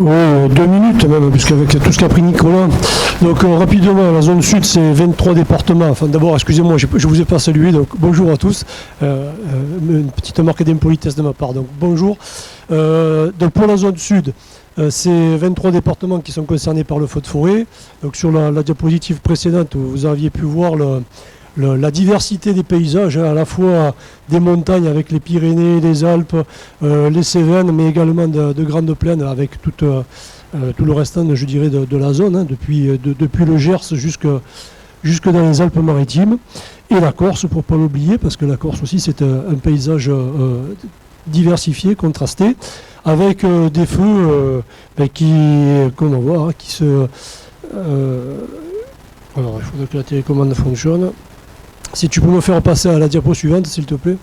Oui, 2 minutes même, puisqu'avec tout ce qu'a pris Nicolas. Donc rapidement, la zone sud, c'est 23 départements. Enfin d'abord, excusez-moi, je ne vous ai pas salué, donc bonjour à tous. Une petite marque d'impolitesse de ma part, donc bonjour. Donc pour la zone sud, c'est 23 départements qui sont concernés par le feu de forêt. Donc sur la diapositive précédente, vous aviez pu voir la diversité des paysages, à la fois des montagnes avec les Pyrénées, les Alpes, les Cévennes, mais également de grandes plaines avec tout le restant, je dirais, de la zone, depuis le Gers jusque dans les Alpes-Maritimes. Et la Corse, pour ne pas l'oublier, parce que la Corse aussi, c'est un paysage diversifié, contrasté, avec des feux comme on voit, qui se... alors, il faudrait que la télécommande fonctionne. Si tu peux me faire passer à la diapo suivante, s'il te plaît.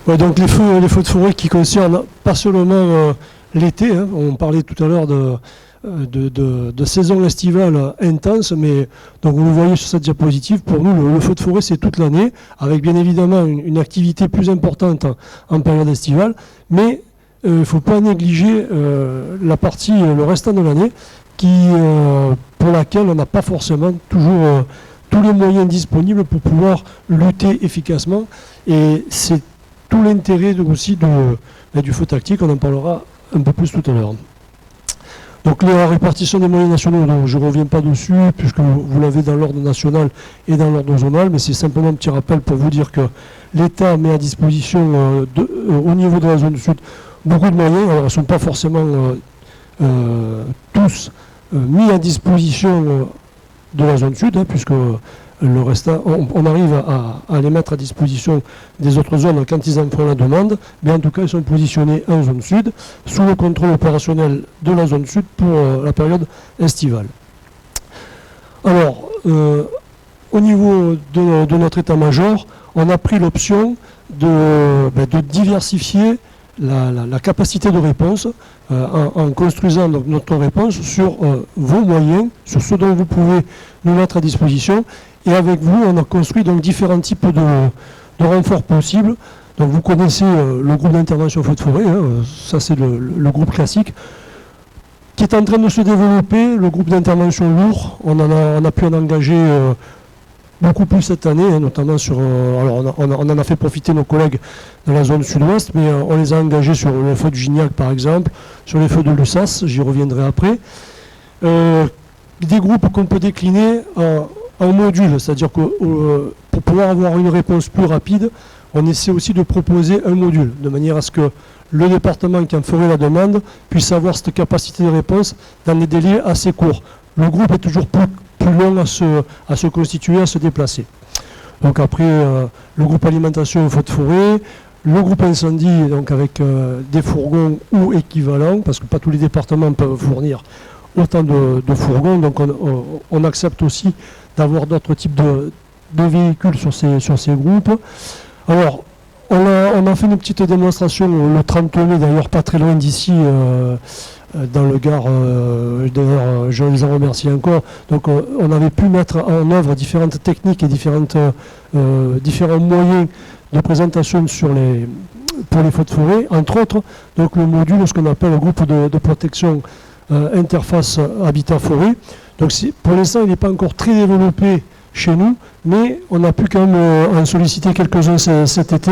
Ouais, donc les feux de forêt qui concernent pas seulement l'été, hein, on parlait tout à l'heure de saison estivale intense, mais donc vous le voyez sur cette diapositive, pour nous le feu de forêt c'est toute l'année, avec bien évidemment une activité plus importante en période estivale, mais il ne faut pas négliger la partie, le restant de l'année, pour laquelle on n'a pas forcément toujours tous les moyens disponibles pour pouvoir lutter efficacement. Et c'est tout l'intérêt aussi du feu tactique, on en parlera un peu plus tout à l'heure. Donc la répartition des moyens nationaux, donc je ne reviens pas dessus, puisque vous l'avez dans l'ordre national et dans l'ordre zonal, mais c'est simplement un petit rappel pour vous dire que l'État met à disposition, au niveau de la zone sud, beaucoup de moyens. Alors ils ne sont pas forcément tous mis à disposition de la zone sud, hein, puisque le reste, on arrive à les mettre à disposition des autres zones quand ils en font la demande, mais en tout cas ils sont positionnés en zone sud, sous le contrôle opérationnel de la zone sud pour la période estivale. Alors, au niveau de notre état-major, on a pris l'option de diversifier la capacité de réponse en construisant donc notre réponse sur vos moyens, sur ce dont vous pouvez nous mettre à disposition. Et avec vous, on a construit donc différents types de renforts possibles. Donc vous connaissez le groupe d'intervention feu de forêt, hein, ça c'est le groupe classique, qui est en train de se développer, le groupe d'intervention lourd. On a pu en engager beaucoup plus cette année, hein, notamment sur... alors on en a fait profiter nos collègues de la zone sud-ouest, mais on les a engagés sur le feu de Gignac par exemple, sur les feux de Lussas, j'y reviendrai après. Des groupes qu'on peut décliner en modules, c'est-à-dire que pour pouvoir avoir une réponse plus rapide, on essaie aussi de proposer un module, de manière à ce que le département qui en ferait la demande puisse avoir cette capacité de réponse dans des délais assez courts. Le groupe est toujours plus long à se constituer, à se déplacer. Donc après, le groupe alimentation au feu de forêt, le groupe incendie, donc avec des fourgons ou équivalents, parce que pas tous les départements peuvent fournir autant de fourgons, donc on accepte aussi d'avoir d'autres types de véhicules sur ces groupes. Alors, on a fait une petite démonstration le 30 mai, d'ailleurs pas très loin d'ici, dans le Gard, d'ailleurs je les en remercie encore. Donc on avait pu mettre en œuvre différentes techniques et différents moyens de présentation pour les feux de forêt, entre autres donc le module, ce qu'on appelle le groupe de protection interface habitat-forêt. Donc pour l'instant il n'est pas encore très développé chez nous, mais on a pu quand même en solliciter quelques-uns cet été,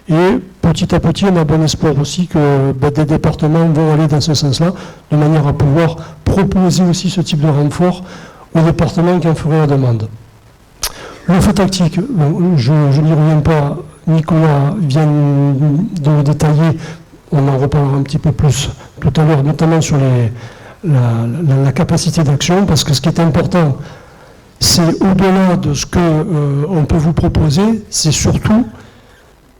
et petit à petit on a bon espoir aussi que des départements vont aller dans ce sens-là, de manière à pouvoir proposer aussi ce type de renfort aux départements qui en feraient la demande. Le feu tactique, je n'y reviens pas, Nicolas vient de le détailler, on en reparlera un petit peu plus tout à l'heure, notamment sur la capacité d'action, parce que ce qui est important, c'est au-delà de ce qu'on peut vous proposer, c'est surtout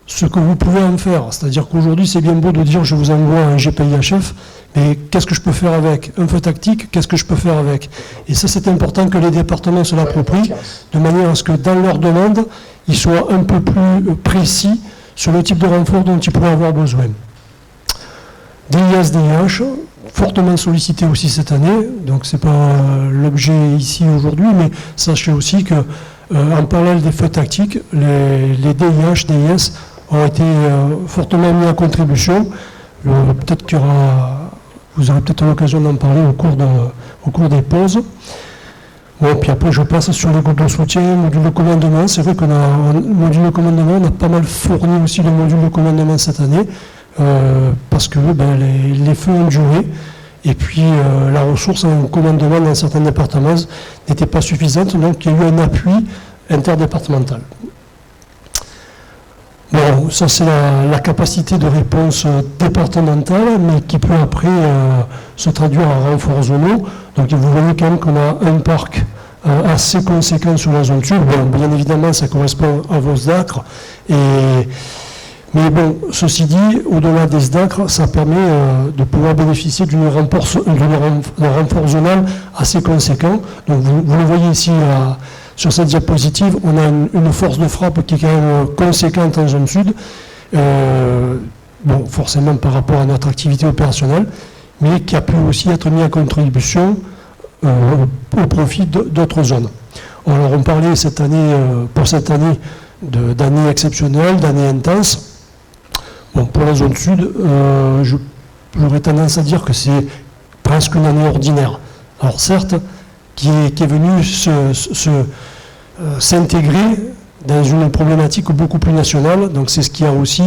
ce que vous pouvez en faire. C'est-à-dire qu'aujourd'hui, c'est bien beau de dire je vous envoie un GPIHF, mais qu'est-ce que je peux faire avec un feu tactique? Qu'est-ce que je peux faire avec? Et ça, c'est important que les départements se l'approprient, de manière à ce que dans leur demande, ils soient un peu plus précis sur le type de renfort dont ils pourraient avoir besoin. DIS, DIH, fortement sollicité aussi cette année, donc ce n'est pas l'objet ici aujourd'hui, mais sachez aussi que en parallèle des feux tactiques, les DIH, DIS ont été fortement mis en contribution Peut-être vous aurez peut-être l'occasion d'en parler au cours des pauses. Bon, puis après, je passe sur les groupes de soutien, module de commandement. C'est vrai qu'on a un module de commandement, on a pas mal fourni aussi le module de commandement cette année, parce que les feux ont duré. Et puis, la ressource en commandement dans certains départements n'était pas suffisante, donc il y a eu un appui interdépartemental. Bon, ça c'est la capacité de réponse départementale, mais qui peut après se traduire en renforts zonaux. Donc vous voyez quand même qu'on a un parc assez conséquent sur la zone sud. Bon, bien évidemment, ça correspond à vos SDACR. Mais bon, ceci dit, au-delà des SDACR, ça permet de pouvoir bénéficier d'un renfort zonal assez conséquent. Donc vous le voyez ici sur cette diapositive, on a une force de frappe qui est quand même conséquente en zone sud, bon, forcément par rapport à notre activité opérationnelle, mais qui a pu aussi être mis à contribution au profit d'autres zones. Alors on parlait cette année, pour cette année d'année exceptionnelle, d'année intense. Bon, pour la zone sud, j'aurais tendance à dire que c'est presque une année ordinaire. Alors certes, qui est venu s'intégrer dans une problématique beaucoup plus nationale. Donc c'est ce qui a aussi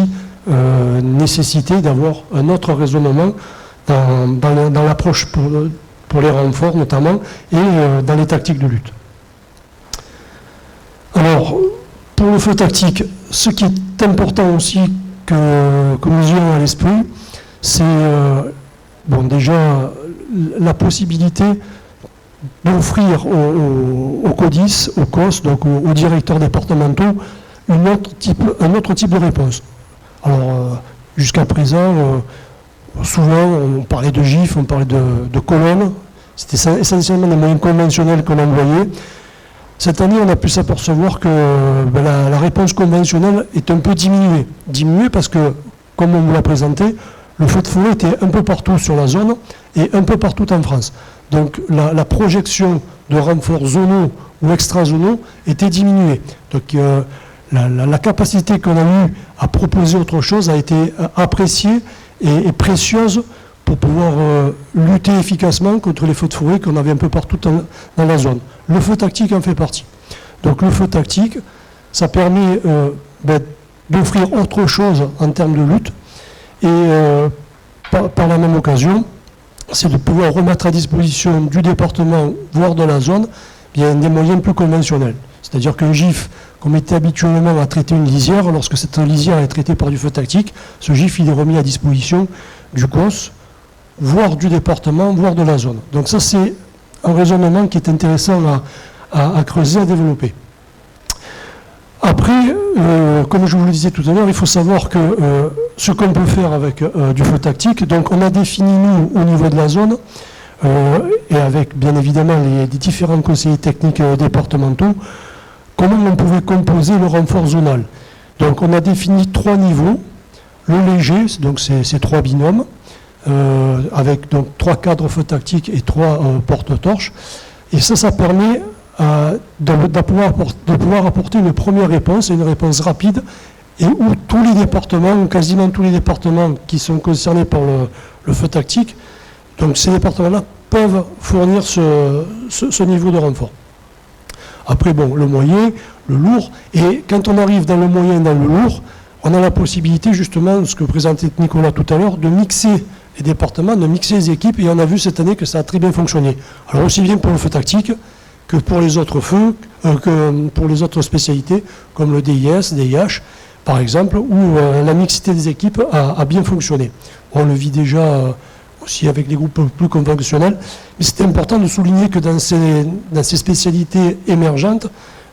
nécessité d'avoir un autre raisonnement dans l'approche pour les renforts notamment et dans les tactiques de lutte. Alors, pour le feu tactique, ce qui est important aussi que nous ayons à l'esprit, c'est bon, déjà la possibilité d'offrir aux CODIS, aux COS, donc aux directeurs départementaux, un autre type de réponse. Alors, jusqu'à présent, souvent, on parlait de GIF, on parlait de colonnes. C'était essentiellement des moyens conventionnels qu'on envoyait. Cette année, on a pu s'apercevoir que la réponse conventionnelle est un peu diminuée. Diminuée parce que, comme on vous l'a présenté, le feu de forêt était un peu partout sur la zone et un peu partout en France. Donc la projection de renforts zonaux ou extra-zonaux était diminuée. Donc la capacité qu'on a eue à proposer autre chose a été appréciée et précieuse pour pouvoir lutter efficacement contre les feux de forêt qu'on avait un peu partout dans la zone. Le feu tactique en fait partie. Donc le feu tactique, ça permet d'offrir autre chose en termes de lutte et par la même occasion, c'est de pouvoir remettre à disposition du département, voire de la zone, bien des moyens plus conventionnels. C'est-à-dire qu'un GIF, comme était habituellement à traiter une lisière, lorsque cette lisière est traitée par du feu tactique, ce GIF il est remis à disposition du COS, voire du département, voire de la zone. Donc ça c'est un raisonnement qui est intéressant à creuser, à développer. Après, comme je vous le disais tout à l'heure, il faut savoir que ce qu'on peut faire avec du feu tactique, donc on a défini nous au niveau de la zone, et avec bien évidemment les différents conseillers techniques départementaux, comment on pouvait composer le renfort zonal. Donc on a défini 3 niveaux, le léger, donc c'est 3 binômes, avec donc 3 cadres feu tactique et 3 porte-torches, et ça permet de pouvoir apporter une première réponse, et une réponse rapide, et où tous les départements, ou quasiment tous les départements qui sont concernés par le feu tactique, donc ces départements-là peuvent fournir ce niveau de renfort. Après, bon, le moyen, le lourd, et quand on arrive dans le moyen et dans le lourd, on a la possibilité, justement, ce que présentait Nicolas tout à l'heure, de mixer les départements, de mixer les équipes, et on a vu cette année que ça a très bien fonctionné. Alors aussi bien pour le feu tactique, que pour les autres feux, que pour les autres spécialités, comme le DIS, DIH, par exemple, où la mixité des équipes a bien fonctionné. On le vit déjà aussi avec les groupes plus conventionnels, mais c'est important de souligner que dans ces spécialités émergentes,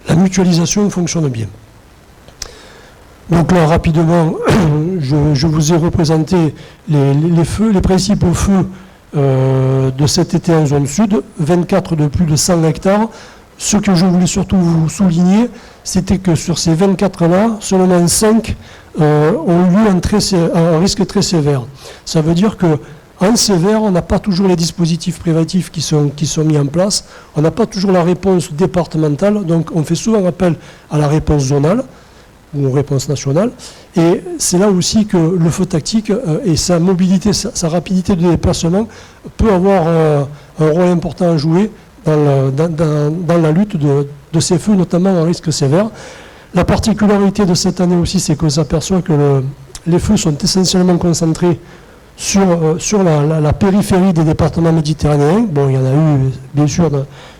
la mutualisation fonctionne bien. Donc là, rapidement, je vous ai représenté les principaux feux de cet été en zone sud, 24 de plus de 100 hectares. Ce que je voulais surtout vous souligner, c'était que sur ces 24-là, seulement 5 ont eu un risque très sévère. Ça veut dire qu'en sévère, on n'a pas toujours les dispositifs préventifs qui sont mis en place, on n'a pas toujours la réponse départementale, donc on fait souvent appel à la réponse zonale, ou en réponse nationale. Et c'est là aussi que le feu tactique et sa mobilité, sa rapidité de déplacement peut avoir un rôle important à jouer dans la lutte de ces feux, notamment en risque sévère. La particularité de cette année aussi, c'est qu'on s'aperçoit que les feux sont essentiellement concentrés sur la périphérie des départements méditerranéens. Bon, il y en a eu, bien sûr,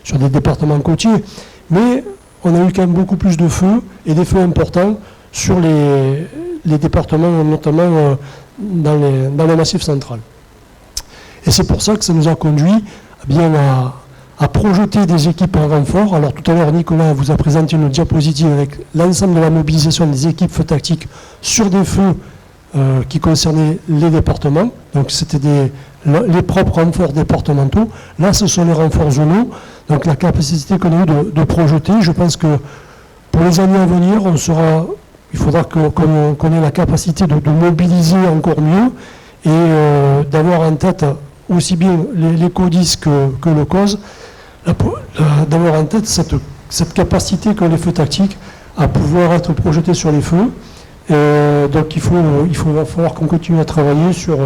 sur des départements côtiers, mais on a eu quand même beaucoup plus de feux, et des feux importants, sur les départements, notamment dans le Massif central. Et c'est pour ça que ça nous a conduit bien à projeter des équipes en renfort. Alors tout à l'heure, Nicolas vous a présenté une diapositive avec l'ensemble de la mobilisation des équipes feux tactiques sur des feux qui concernaient les départements. Donc c'était les propres renforts départementaux. Là, ce sont les renforts zonaux. Donc la capacité qu'on a eu de projeter, je pense que pour les années à venir, il faudra qu'on ait la capacité de mobiliser encore mieux et d'avoir en tête aussi bien les CODIS que le COS, d'avoir en tête cette capacité qu'ont les feux tactiques à pouvoir être projetés sur les feux. Donc va falloir qu'on continue à travailler sur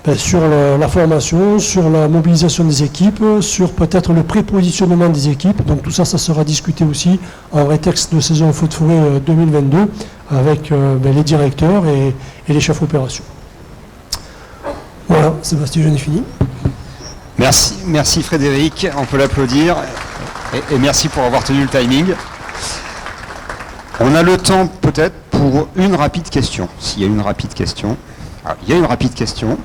la formation, sur la mobilisation des équipes, sur peut-être le prépositionnement des équipes. Donc tout ça, ça sera discuté aussi en rétexte de saison feu de forêt 2022 avec les directeurs et les chefs opérations. Voilà, Sébastien, j'en ai fini. Merci Frédéric, on peut l'applaudir et merci pour avoir tenu le timing. On a le temps peut-être pour une rapide question, s'il y a une rapide question. Ah, il y a une rapide question.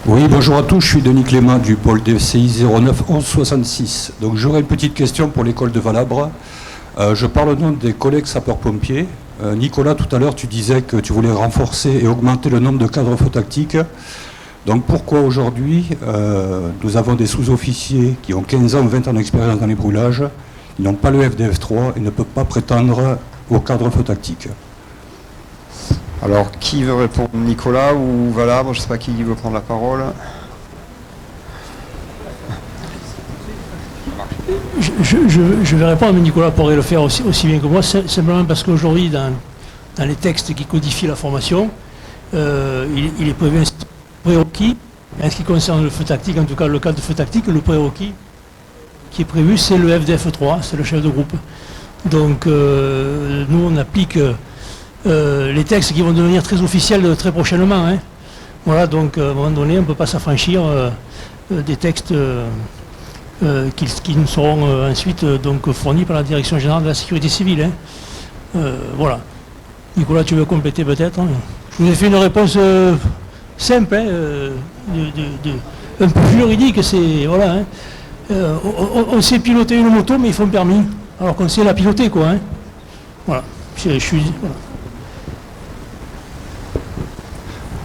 Oui, bonjour à tous, je suis Denis Clément du pôle DCI 09 1166. Donc j'aurais une petite question pour l'école de Valabre. Je parle au nom des collègues sapeurs-pompiers. Nicolas, tout à l'heure, tu disais que tu voulais renforcer et augmenter le nombre de cadres feux tactiques. Donc pourquoi aujourd'hui, nous avons des sous-officiers qui ont 15 ans ou 20 ans d'expérience dans les brûlages, ils n'ont pas le FDF3 et ne peuvent pas prétendre au cadre feu tactique? Alors, qui veut répondre? Nicolas ou Valabre? Je ne sais pas qui veut prendre la parole. Je vais répondre, mais Nicolas pourrait le faire aussi bien que moi, simplement parce qu'aujourd'hui, dans les textes qui codifient la formation, il est prévu un prérequis. En ce qui concerne le feu tactique, en tout cas le cadre de feu tactique, le prérequis qui est prévu, c'est le FDF3, c'est le chef de groupe. Donc, nous, on applique les textes qui vont devenir très officiels très prochainement. Hein. Voilà, donc, à un moment donné, on ne peut pas s'affranchir des textes qui nous seront ensuite donc fournis par la Direction Générale de la Sécurité Civile. Hein. Voilà. Nicolas, tu veux compléter peut-être, hein? Je vous ai fait une réponse simple, hein, un peu juridique, c'est... Voilà, hein. On sait piloter une moto, mais il faut un permis, alors qu'on sait la piloter, quoi. Hein. Voilà. Je suis... Voilà.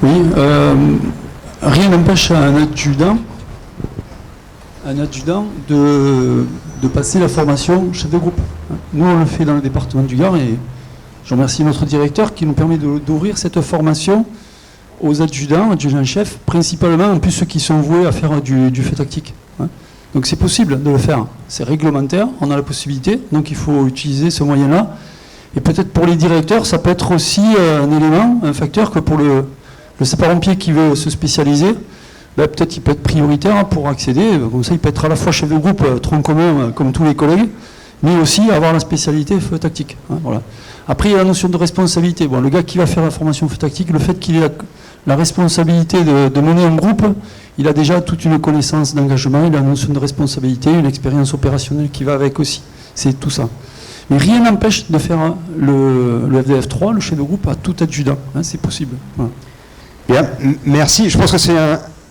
Oui, rien n'empêche un adjudant de passer la formation chef de groupe. Nous, on le fait dans le département du Gard et je remercie notre directeur qui nous permet d'ouvrir cette formation aux adjudants-chefs, principalement en plus ceux qui sont voués à faire du feu tactique. Donc c'est possible de le faire, c'est réglementaire, on a la possibilité, donc il faut utiliser ce moyen-là. Et peut-être pour les directeurs, ça peut être aussi un élément, un facteur que pour le sapeur-pompier qui veut se spécialiser, peut-être il peut être prioritaire pour accéder, comme ça il peut être à la fois chef de groupe, tronc commun, comme tous les collègues, mais aussi avoir la spécialité feu tactique. Voilà. Après, il y a la notion de responsabilité. Bon, le gars qui va faire la formation feu tactique, le fait qu'il ait la responsabilité de mener un groupe, il a déjà toute une connaissance d'engagement, il a la notion de responsabilité, une expérience opérationnelle qui va avec aussi. C'est tout ça. Mais rien n'empêche de faire le FDF3, le chef de groupe, à tout adjudant. C'est possible. Voilà. Bien, merci. Je pense que c'est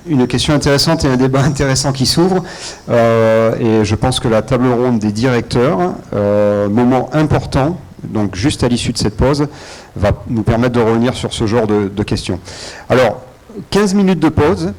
une question intéressante et un débat intéressant qui s'ouvre. Et je pense que la table ronde des directeurs, moment important, donc juste à l'issue de cette pause, va nous permettre de revenir sur ce genre de questions. Alors, 15 minutes de pause.